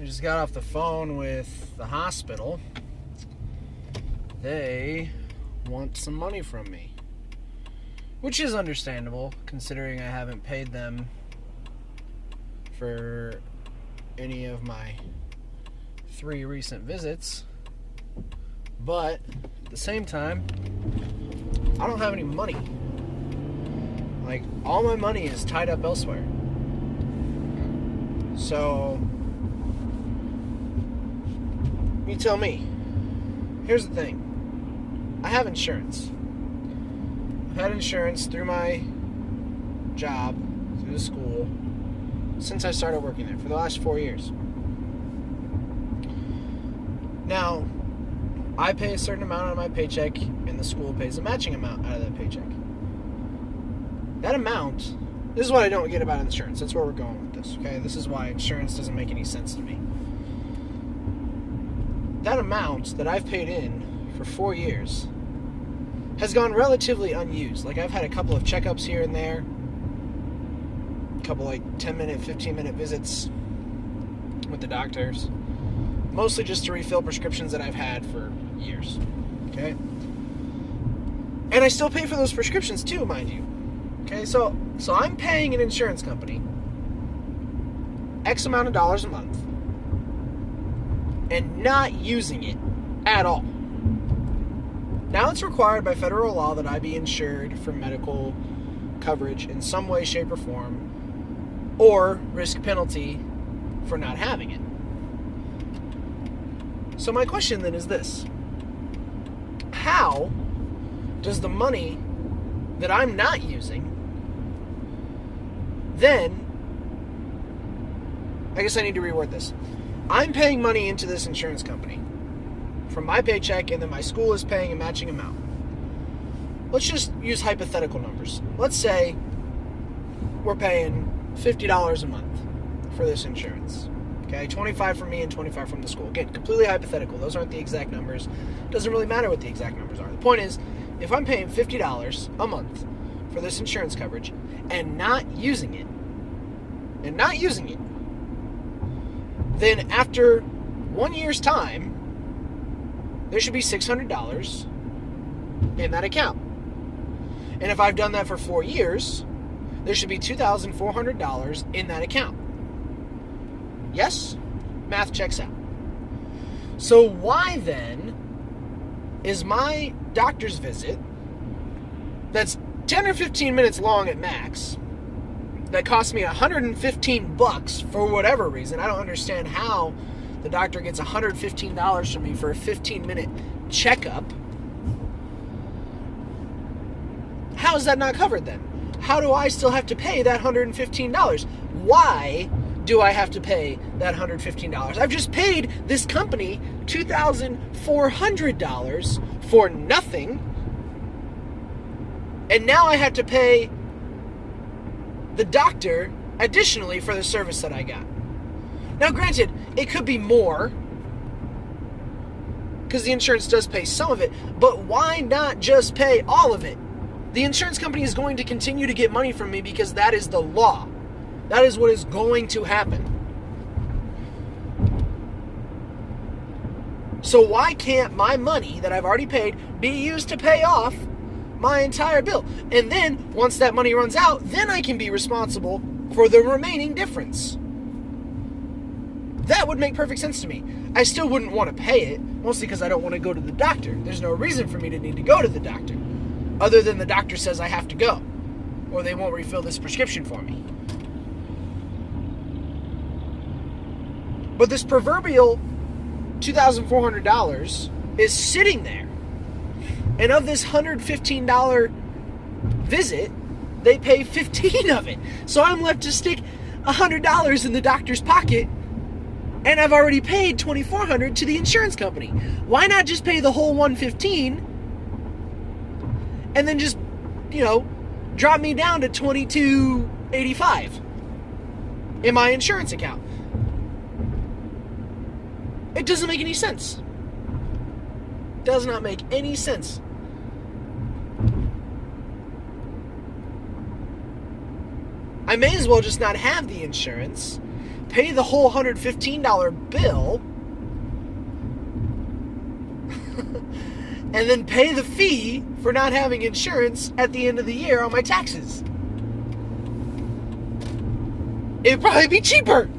I just got off the phone with the hospital. They want some money from me, which is understandable considering I haven't paid them for any of my 3 recent visits. But at the same time, I don't have any money. Like, all my money is tied up elsewhere. So, you tell me. Here's the thing. I have insurance. I've had insurance through my job, through the school, since I started working there, for the last 4 years. Now, I pay a certain amount out of my paycheck, and the school pays a matching amount out of that paycheck. That amount, this is what I don't get about insurance. That's where we're going with this, okay? This is why insurance doesn't make any sense to me. That amount that I've paid in for 4 years has gone relatively unused. Like, I've had a couple of checkups here and there, a couple, 10-minute, 15-minute visits with the doctors, mostly just to refill prescriptions that I've had for years, okay? And I still pay for those prescriptions too, mind you. Okay, so I'm paying an insurance company X amount of dollars a month and not using it at all. Now it's required by federal law that I be insured for medical coverage in some way, shape, or form, or risk penalty for not having it. So my question then is this: how does the money that I'm not using then, I guess I need to reword this. I'm paying money into this insurance company from my paycheck, and then my school is paying a matching amount. Let's just use hypothetical numbers. Let's say we're paying $50 a month for this insurance. Okay, $25 from me and $25 from the school. Again, completely hypothetical. Those aren't the exact numbers. Doesn't really matter what the exact numbers are. The point is, if I'm paying $50 a month for this insurance coverage and not using it, then after 1 year's time, there should be $600 in that account. And if I've done that for 4 years, there should be $2,400 in that account. Yes? Math checks out. So why then is my doctor's visit, that's 10 or 15 minutes long at max, that cost me $115 for whatever reason? I don't understand how the doctor gets $115 from me for a 15-minute checkup. How is that not covered then? How do I still have to pay that $115? Why do I have to pay that $115? I've just paid this company $2,400 for nothing, and now I have to pay the doctor additionally for the service that I got. Now, granted, it could be more, because the insurance does pay some of it, but why not just pay all of it? The insurance company is going to continue to get money from me because that is the law. That is what is going to happen. So why can't my money that I've already paid be used to pay off my entire bill? And then, once that money runs out, then I can be responsible for the remaining difference. That would make perfect sense to me. I still wouldn't want to pay it, mostly because I don't want to go to the doctor. There's no reason for me to need to go to the doctor, other than the doctor says I have to go, or they won't refill this prescription for me. But this proverbial $2,400 is sitting there. And of this $115 visit, they pay $15 of it. So I'm left to stick $100 in the doctor's pocket, and I've already paid $2,400 to the insurance company. Why not just pay the whole $115 and then just, drop me down to $22.85 in my insurance account? It doesn't make any sense. Does not make any sense. I may as well just not have the insurance, pay the whole $115 bill, and then pay the fee for not having insurance at the end of the year on my taxes. It'd probably be cheaper.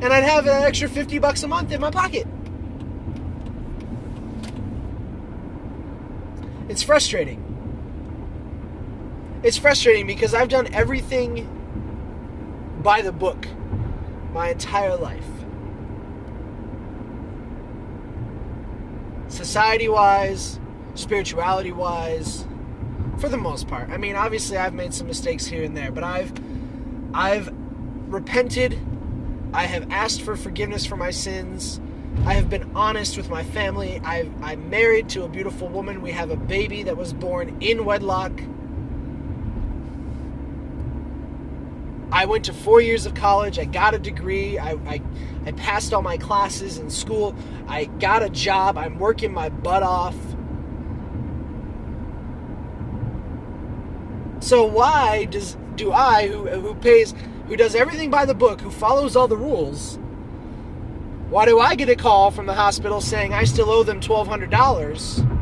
And I'd have an extra $50 a month in my pocket. It's frustrating. It's frustrating because I've done everything by the book my entire life. Society-wise, spirituality-wise, for the most part. I mean, obviously I've made some mistakes here and there, but I've repented. I have asked for forgiveness for my sins. I have been honest with my family. I'm married to a beautiful woman. We have a baby that was born in wedlock. I went to 4 years of college. I got a degree. I passed all my classes in school. I got a job. I'm working my butt off. So why do I, who does everything by the book, who follows all the rules, why do I get a call from the hospital saying I still owe them $1,200?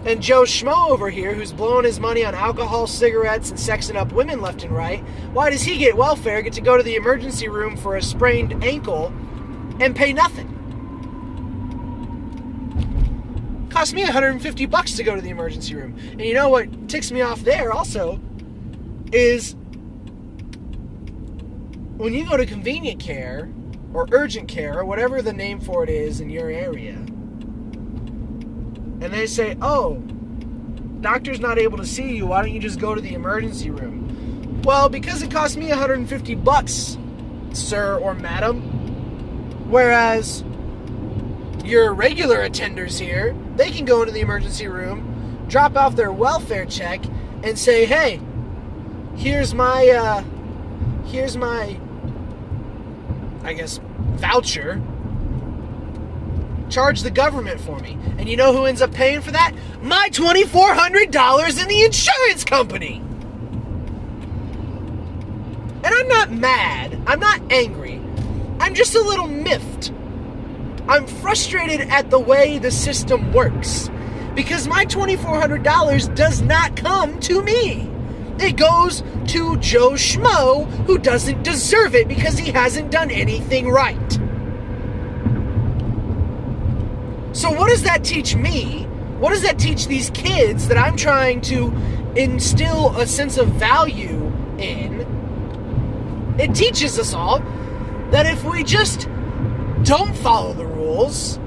And Joe Schmo over here, who's blowing his money on alcohol, cigarettes, and sexing up women left and right, why does he get welfare, get to go to the emergency room for a sprained ankle, and pay nothing? Cost me $150 to go to the emergency room. And you know what ticks me off there also is when you go to convenient care or urgent care or whatever the name for it is in your area, and they say, oh, doctor's not able to see you, why don't you just go to the emergency room? Well, because it cost me $150, sir or madam, whereas your regular attenders here, they can go into the emergency room, drop off their welfare check, and say, hey, here's my, I guess, voucher. Charge the government for me. And you know who ends up paying for that? My $2,400 in the insurance company. And I'm not mad. I'm not angry. I'm just a little miffed. I'm frustrated at the way the system works. Because my $2,400 does not come to me. It goes to Joe Schmo, who doesn't deserve it because he hasn't done anything right. So what does that teach me? What does that teach these kids that I'm trying to instill a sense of value in? It teaches us all that if we just don't follow the rules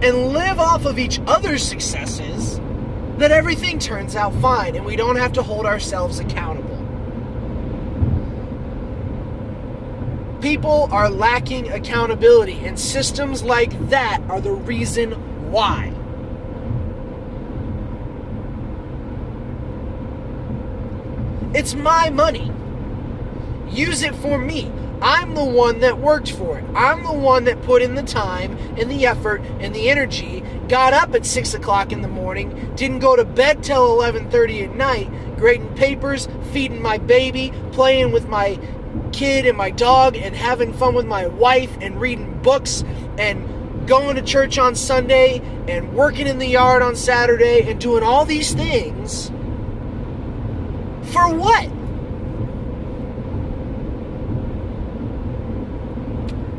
and live off of each other's successes, that everything turns out fine and we don't have to hold ourselves accountable. People are lacking accountability, and systems like that are the reason why. It's my money. Use it for me. I'm the one that worked for it. I'm the one that put in the time and the effort and the energy, got up at 6 o'clock in the morning, didn't go to bed till 11:30 at night, grading papers, feeding my baby, playing with my kid and my dog, and having fun with my wife, and reading books, and going to church on Sunday, and working in the yard on Saturday, and doing all these things. For what?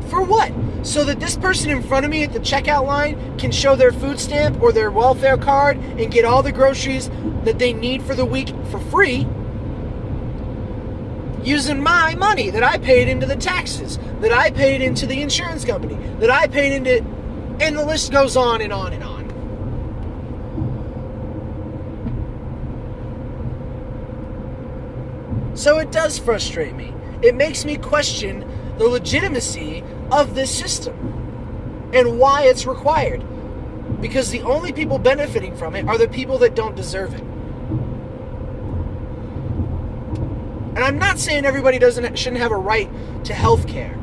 For what? So that this person in front of me at the checkout line can show their food stamp or their welfare card and get all the groceries that they need for the week for free, using my money that I paid into the taxes, that I paid into the insurance company, that I paid into, and the list goes on and on and on. So it does frustrate me. It makes me question the legitimacy of this system and why it's required. Because the only people benefiting from it are the people that don't deserve it. And I'm not saying everybody shouldn't have a right to health care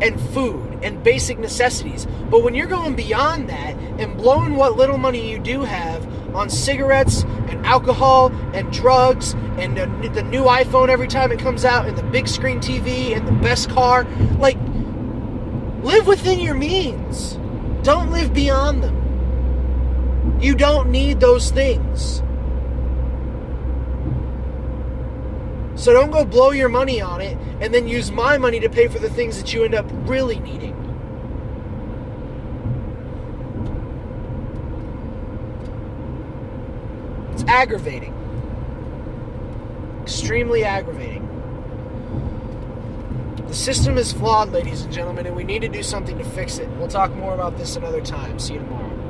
and food and basic necessities. But when you're going beyond that and blowing what little money you do have on cigarettes and alcohol and drugs and the new iPhone every time it comes out and the big screen TV and the best car. Like, live within your means. Don't live beyond them. You don't need those things. So don't go blow your money on it and then use my money to pay for the things that you end up really needing. It's aggravating. Extremely aggravating. The system is flawed, ladies and gentlemen, and we need to do something to fix it. We'll talk more about this another time. See you tomorrow.